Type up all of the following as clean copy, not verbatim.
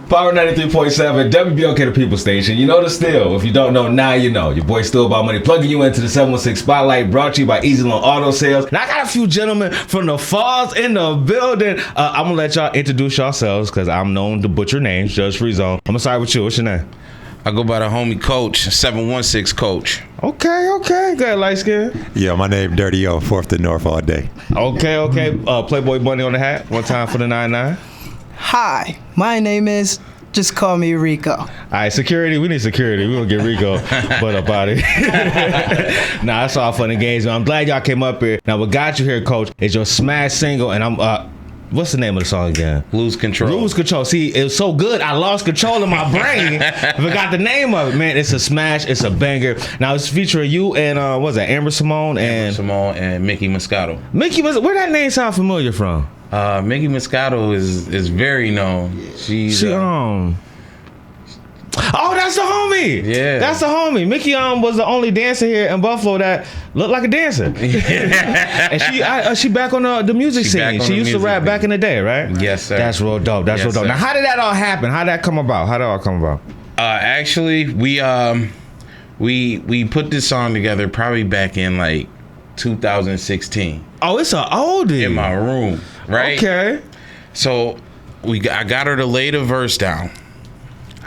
Power 93.7, WBOK the People Station. You know the still. If you don't know, now you know. Your boy Still About Money plugging you into the 716 Spotlight, brought to you by Easy Loan Auto Sales. Now I got a few gentlemen from the Falls in the building. I'm gonna let y'all introduce yourselves because I'm known to butcher names. Judge Free Zone. I'm gonna start with you. What's your name? I go by the homie Coach, 716 Coach. Okay. Good, light skin. Yeah, my name Dirty O, 4th to North all day. Okay. Playboy Bunny on the hat. One time for the 99. Hi, my name is, just call me Rico. All right, security. We need security. We're going to get Rico butt up out of here. Nah, that's all fun and games. I'm glad y'all came up here. Now, what got you here, Coach, is your smash single, and I'm, what's the name of the song again? Lose Control. Lose Control. See, it was so good, I lost control of my brain. Forgot the name of it. Man, it's a smash. It's a banger. Now, it's featuring you and, what's that, Amber Simone and Mickey Moscato. Where that name sound familiar from? Mickey Moscato is very known. Oh, that's the homie. Yeah, that's the homie. Mickey was the only dancer here in Buffalo that looked like a dancer. And she back on the music scene. She used to rap back in the day, right? Yes, sir. That's real dope. That's real dope. Sir. Now, how did that all happen? How did that come about? Actually, we put this song together probably back in like 2016. Oh, it's an oldie. In my room, right? Okay. So I got her to lay the verse down.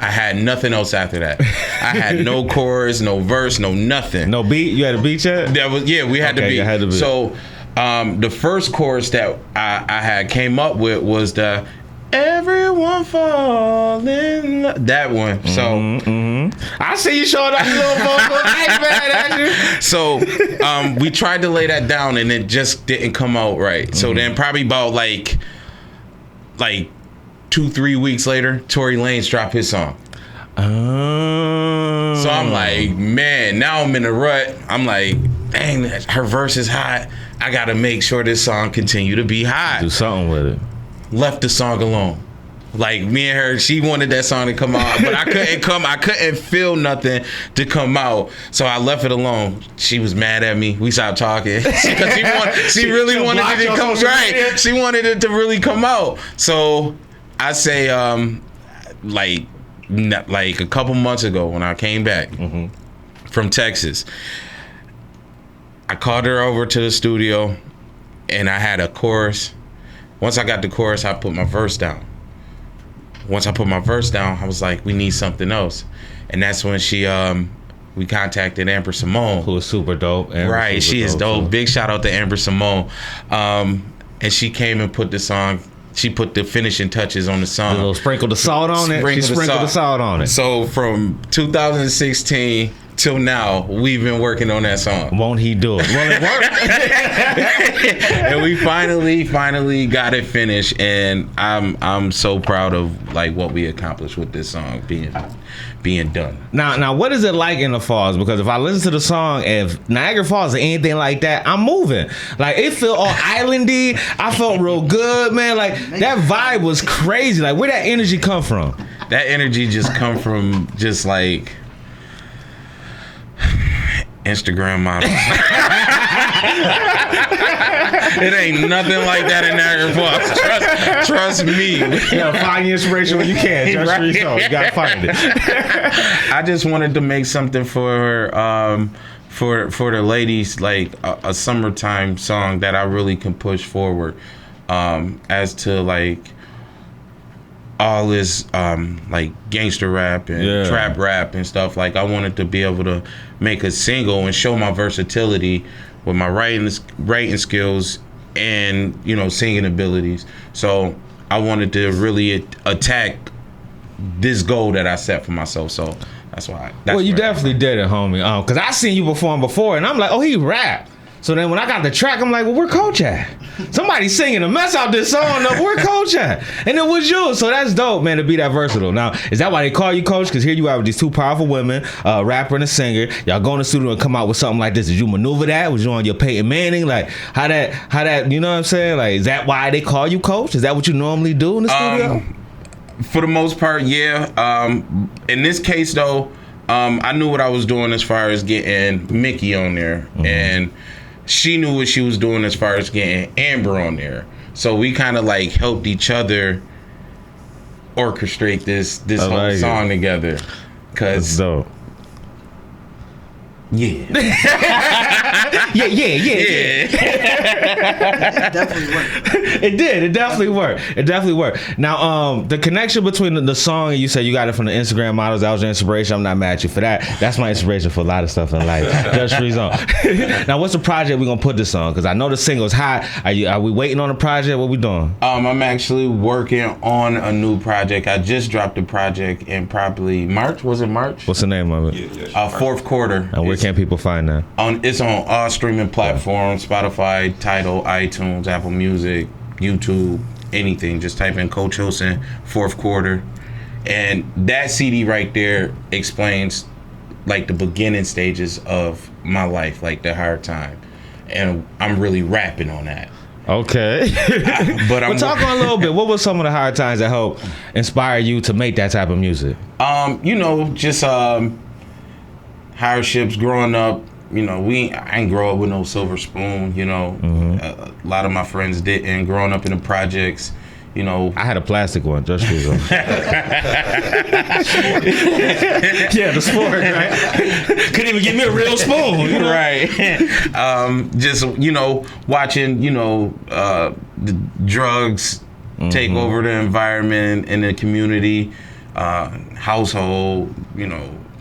I had nothing else after that. I had no chorus, no verse, no nothing. No beat? You had a beat yet? We had the beat. So the first chorus that I had came up with was the everyone fall in love. That one. So I see you showing up your little vocal. So we tried to lay that down and it just didn't come out right. So then probably about like 2-3 weeks later, Tory Lanez dropped his song. Oh. So I'm like, man, now I'm in a rut. I'm like, dang, her verse is hot. I gotta make sure this song continue to be hot. Do something with it. Left the song alone. Like me and her, she wanted that song to come out, but I couldn't feel nothing to come out. So I left it alone. She was mad at me. We stopped talking because she really wanted it to come right. She wanted it to really come out. So I say, like a couple months ago when I came back from Texas, I called her over to the studio and I had a chorus. Once I got the chorus, I put my verse down. Once I put my verse down, I was like, we need something else. And that's when we contacted Amber Simone. Who is super dope. Right, she is dope. Too. Big shout out to Amber Simone. And she came and put the song, she put the finishing touches on the song. A little sprinkle the salt on it. She sprinkled the salt on it. So from 2016 till now, we've been working on that song. Won't he do it? Well, it worked. And we finally got it finished, and I'm so proud of like what we accomplished with this song being done. Now, what is it like in the Falls? Because if I listen to the song, if Niagara Falls or anything like that, I'm moving. Like it felt all islandy. I felt real good, man. Like that vibe was crazy. Like where that energy come from? That energy just come from just like Instagram models. It ain't nothing like that in Niagara Falls. Trust me. Yeah, find your inspiration when you can. Just right. You gotta find it. I just wanted to make something for the ladies, like a summertime song that I really can push forward. As to like all this like gangster rap and trap rap and stuff. Like I wanted to be able to make a single and show my versatility with my writing skills and singing abilities. So I wanted to really attack this goal that I set for myself. So that's why. Well, you definitely did it, homie. Because I seen you perform before, and I'm like, oh, he rap. So then when I got the track, I'm like, well, where Coach at? Somebody singing a mess out this song. Where Coach at? And it was you. So that's dope, man, to be that versatile. Now, is that why they call you Coach? Because here you are with these two powerful women, a rapper and a singer. Y'all go in the studio and come out with something like this. Did you maneuver that? Was you on your Peyton Manning? Like, how that, you know what I'm saying? Like, is that why they call you Coach? Is that what you normally do in the studio? For the most part, yeah. In this case, though, I knew what I was doing as far as getting Mickey on there. Mm-hmm. And she knew what she was doing as far as getting Amber on there. So we kind of like helped each other orchestrate this whole like song together. That's Cause dope. yeah. Yeah. Definitely worked. It did. It definitely worked. Now, the connection between the song and you said you got it from the Instagram models. That was your inspiration. I'm not mad at you for that. That's my inspiration for a lot of stuff in life. Just Free Zone. Now, what's the project we gonna put this on? Because I know the single's hot. Are we waiting on the project? What we doing? I'm actually working on a new project. I just dropped a project in probably March. Was it March? What's the name of it? Fourth quarter. And where can people find that? It's on all streaming platforms: Spotify, Tidal, iTunes, Apple Music, YouTube, anything. Just type in Coach Hilson, fourth quarter, and that CD right there explains like the beginning stages of my life, like the hard time, and I'm really rapping on that. Okay. But I'm Well, talk on a little bit. What was some of the hard times that helped inspire you to make that type of music? Just hardships growing up. I ain't grow up with no silver spoon. A lot of my friends didn't. Growing up in the projects, I had a plastic one, just for you. Yeah, the sport, right? Couldn't even give me a real spoon, right? Just watching the drugs take over the environment in the community, household,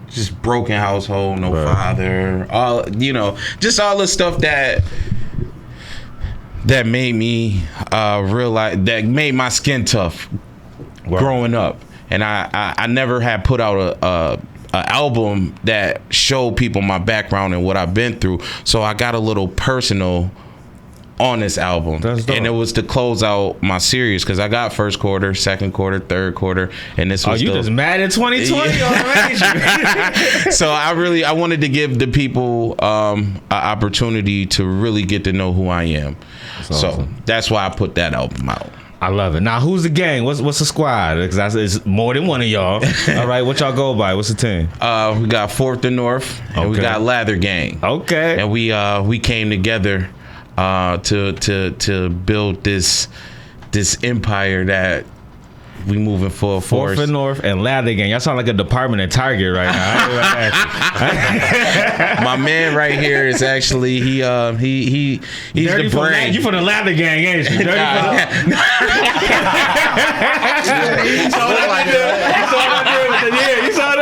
just broken household, no father, all just all the stuff that made me realize, that made my skin tough growing up. And I never had put out a album that showed people my background and what I've been through, so I got a little personal on this album. And it was to close out my series, because I got first quarter, second quarter, third quarter, and this was you just mad at 2020 already? So I wanted to give the people an opportunity to really get to know who I am. That's awesome. So that's why I put that album out. I love it. Now, who's the gang? What's the squad? Because it's more than one of y'all. All right, what y'all go by? What's the team? We got Fourth and North, and we got Lather Gang. Okay. And we came together to build this empire that we moving full force. Fourth and North and Lather Gang. Y'all sound like a department at Target right now. My man right here is actually he's Dirty the brain. You from the Lather Gang, ain't you? Dirty You saw what I did? You saw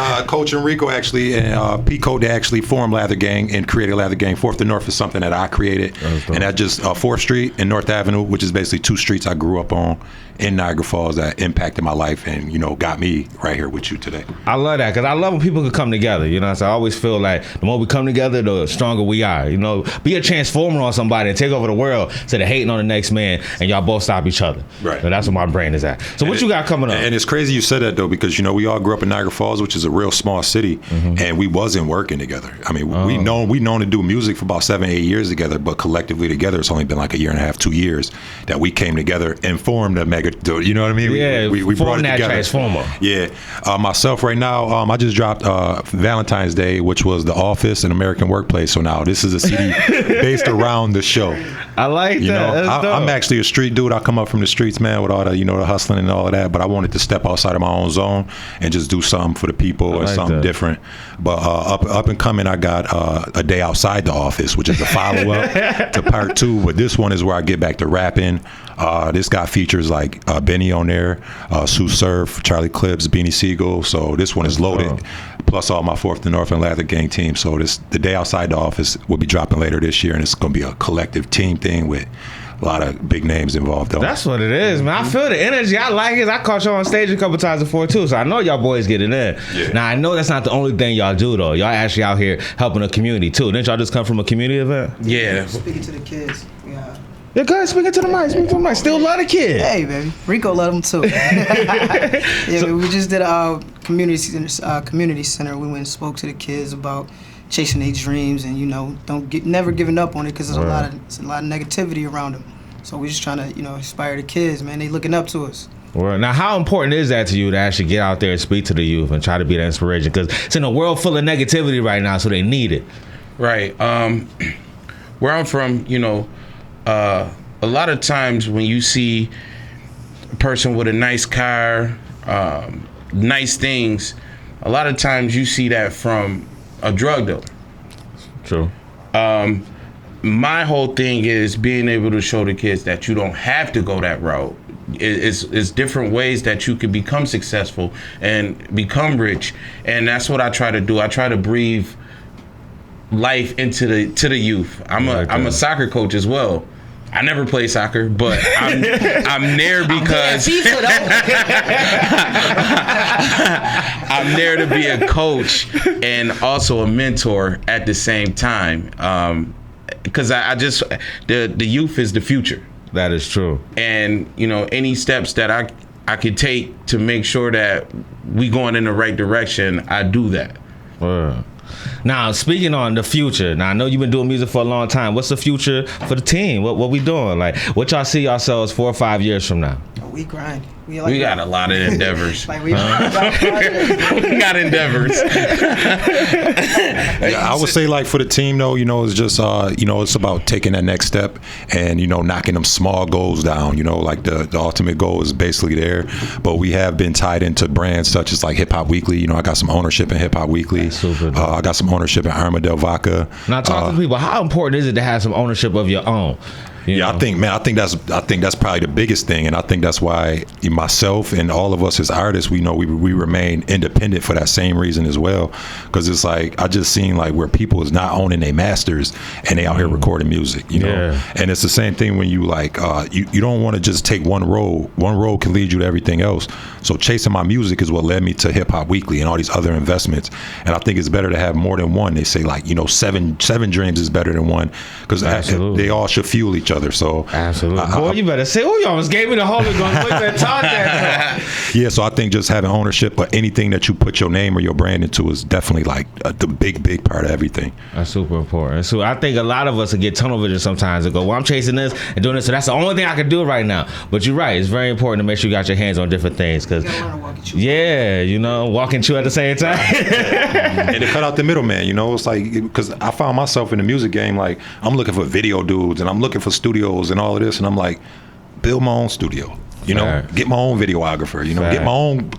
that? Coach Enrico actually and Pico, they actually formed Lather Gang and created Lather Gang. Fourth and North is something that I created, and that just 4th Street and North Avenue, which is basically 2 streets I grew up on in Niagara Falls that impacted my life and got me right here with you today. I love that, because I love when people can come together. So I always feel like the more we come together, the stronger we are. Be a transformer on somebody and take over the world instead of hating on the next man, and y'all both stop each other. Right. So that's what my brain is at. So what you got coming up? And it's crazy you said that though, because we all grew up in Niagara Falls, which is a real small city, and we wasn't working together. I mean, we known to do music for about 7-8 years together, but collectively together, it's only been like 1.5 years, 2 years that we came together and formed a mega. You know what I mean? Yeah, we brought it that together. transformer. Yeah, myself right now, I just dropped Valentine's Day, which was The Office and American Workplace. So now this is a CD based around the show. I like that. I'm actually a street dude. I come up from the streets, man, with all the the hustling and all of that. But I wanted to step outside of my own zone and just do something for the people or something different. But up and coming, I got A Day Outside the Office, which is a follow up to part 2. But this one is where I get back to rapping. This got features like Benny on there, Sue Surf, Charlie Clips, Beanie Siegel. So this one is loaded. Plus all my Fourth and North and Lather Gang team. So The Day Outside the Office will be dropping later this year, and it's going to be a collective team thing with a lot of big names involved though. That's what it is, man. I feel the energy. I like it. I caught y'all on stage a couple times before too, so I know y'all boys get it in. Yeah. Now I know that's not the only thing y'all do though. Y'all actually out here helping the community too. Didn't y'all just come from a community event? Yeah. Speaking to the kids. Yeah, go ahead, speak to the mic. Speak to the mic. Still love the kid. Hey, baby. Rico love them too. We just did a community center. We went and spoke to the kids about chasing their dreams and never giving up on it, because there's a lot of negativity around them. So we're just trying to inspire the kids, man. They looking up to us. Well, now, how important is that to you to actually get out there and speak to the youth and try to be that inspiration? Because it's in a world full of negativity right now, so they need it. Right. Where I'm from, a lot of times when you see person with a nice car, nice things, a lot of times you see that from a drug dealer. True. My whole thing is being able to show the kids that you don't have to go that route. It's different ways that you can become successful and become rich, and that's what I try to do. I try to breathe life into the youth. I'm a soccer coach as well. I never play soccer, but I'm there because I'm there to be a coach and also a mentor at the same time. Because I just the youth is the future. That is true. And any steps that I could take to make sure that we going in the right direction, I do that. Now, speaking on the future, now I know you've been doing music for a long time. What's the future for the team? What we doing? Like, what y'all see yourselves 4 or 5 years from now? We grind. We got a lot of endeavors. Like we got endeavors. I would say, like, for the team though, it's just it's about taking that next step and knocking them small goals down. Like the ultimate goal is basically there, but we have been tied into brands such as like Hip Hop Weekly. I got some ownership in HipOp Weekly. I got some ownership in Armadale Vodka. Now, talk to people. How important is it to have some ownership of your own? I think that's probably the biggest thing, and I think that's why myself and all of us as artists, we remain independent for that same reason as well. Because it's like I just seen like where people is not owning their masters and they out here recording music, And it's the same thing when you like you don't want to just take one road. One road can lead you to everything else. So chasing my music is what led me to Hip Hop Weekly and all these other investments. And I think it's better to have more than one. They say like seven dreams is better than one because they all should fuel each other. So absolutely, boy, you better say. Oh, you almost gave me the Holy Ghost. Talk that. Yeah, so I think just having ownership of anything that you put your name or your brand into is definitely like the big part of everything. That's super important. So I think a lot of us will get tunnel vision sometimes and go, well, I'm chasing this and doing this, so that's the only thing I can do right now. But you're right. It's very important to make sure you got your hands on different things because walk and chew at the same time. And to cut out the middleman, it's like because I found myself in the music game like I'm looking for video dudes and I'm looking for studios and all of this, and I'm like, build my own studio, get my own videographer, get my own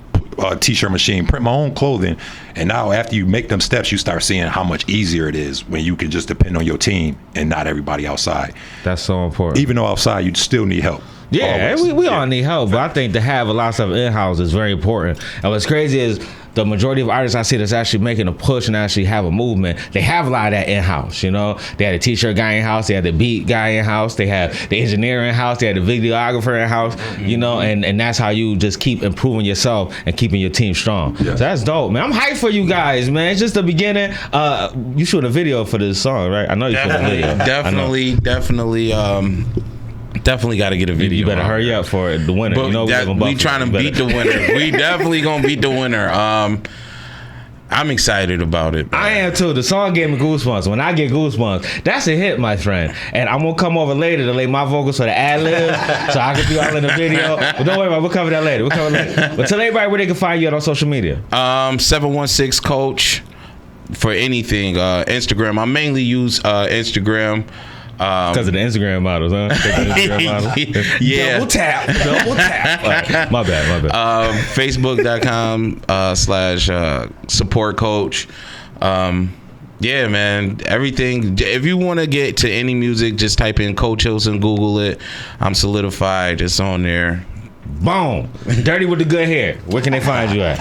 t-shirt machine, print my own clothing. And now after you make them steps, you start seeing how much easier it is when you can just depend on your team and not everybody outside. That's so important. Even though outside you still need help. Yeah, we all need help, but I think to have a lot of stuff in-house is very important. And what's crazy is the majority of artists I see that's actually making a push and actually have a movement, they have a lot of that in-house, They had a t-shirt guy in-house, they had the beat guy in-house, they had the engineer in-house, they had the videographer in-house, and that's how you just keep improving yourself and keeping your team strong. Yes. So that's dope, man. I'm hyped for you guys, man. It's just the beginning. You shot a video for this song, right? I know you shot a video. Definitely got to get a video. You better hurry up for the winner. But we trying to beat the winner. We definitely gonna beat the winner. I'm excited about it. I am too. The song gave me goosebumps. When I get goosebumps, that's a hit, my friend. And I'm gonna come over later to lay my vocals for the ad-libs so I can be all in the video. But don't worry about it. We'll cover that later. But tell everybody where they can find you on social media. 716 Coach for anything. Instagram. I mainly use Instagram. Because of the Instagram models, huh? Yeah. Double tap. Right. My bad. Facebook.com/support coach. Yeah, man. Everything. If you want to get to any music, just type in Coach Hilson, Google it. I'm solidified. It's on there. Boom. Dirty with the good hair. Where can they find you at?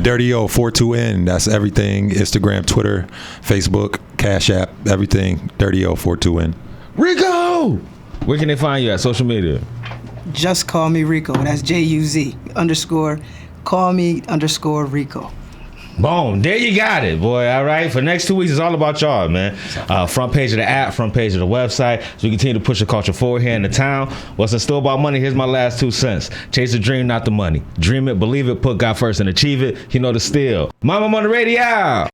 Dirty042N. That's everything. Instagram, Twitter, Facebook, Cash App, everything. Dirty042N. Rico! Where can they find you at social media? Just call me Rico. That's JUZ_call me_Rico. Boom. There you got it, boy. All right. For the next 2 weeks, it's all about y'all, man. Front page of the app, front page of the website. So we continue to push the culture forward here in the town. What's in store about money? Here's my last 2 cents. Chase the dream, not the money. Dream it, believe it, put God first and achieve it. You know the steal. Mama on the radio.